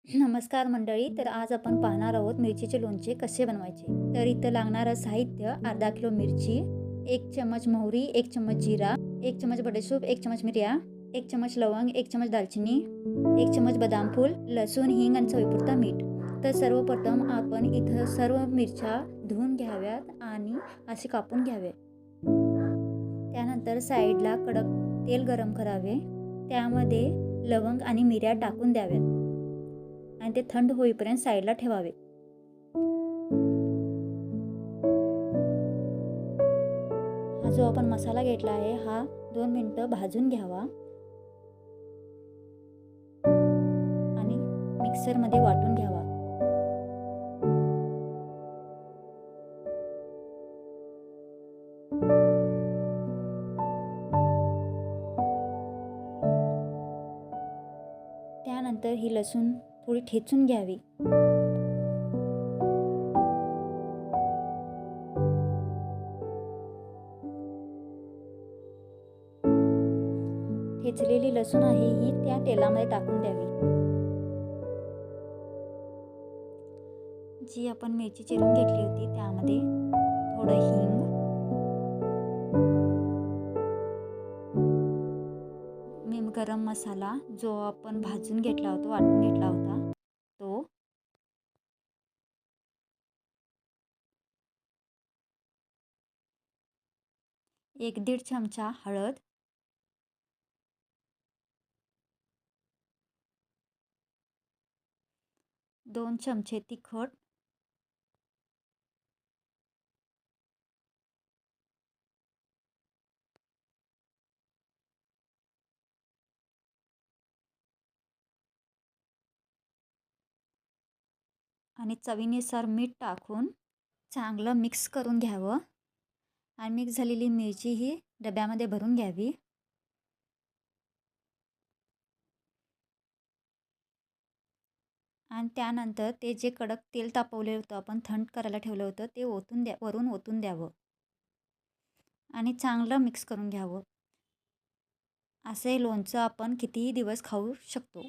नमस्कार मंडळी. तर आज आपण पाहणार आहोत मिरचीचे लोणचे कसे बनवायचे. तर इथं लागणारं साहित्य: अर्धा किलो मिरची, 1 चमच मोहरी, 1 चमच जिरा, 1 चमच बडीशेप, 1 चमच मिऱ्या, 1 चमच लवंग, 1 चमच दालचिनी, 1 चमच बदाम फूल, लसूण, हिंग आणि चवीपुरता मीठ. तर सर्वप्रथम आपण इथं सर्व मिरच्या धुवून घ्याव्यात आणि असे कापून घ्यावे. त्यानंतर साईडला कडक तेल गरम करावे. त्यामध्ये लवंग आणि मिऱ्या टाकून द्याव्यात आणि ते थंड होईपर्यंत साईडला ठेवावे. हा जो आपण मसाला घेतला आहे हा 2 मिनिटं भाजून घ्यावा आणि मिक्सरमध्ये वाटून घ्यावा. त्यानंतर ही लसूण थोडी ठेचून घ्यावी. ठेचलेली लसूण आहे ही त्या तेलामध्ये टाकून द्यावी. जी आपण मिरची चिरून घेतली होती त्यामध्ये थोडं हिंग, गरम मसाला जो आपण भाजून घेतला होता, वाटून घेतला होता तो, एक 1.5 चमचा हळद, 2 चमचे तिखट, आणि चवीनुसार मीठ टाकून चांगलं मिक्स करून घ्यावं. आणि मिक्स झालेली मिरची ही डब्यामध्ये भरून घ्यावी. आणि त्यानंतर ते जे कडक तेल तापवलेलं होतं, आपण थंड करायला ठेवलं होतं, ते वरून ओतून द्यावं आणि चांगलं मिक्स करून घ्यावं. असे लोणचं आपण कितीही दिवस खाऊ शकतो.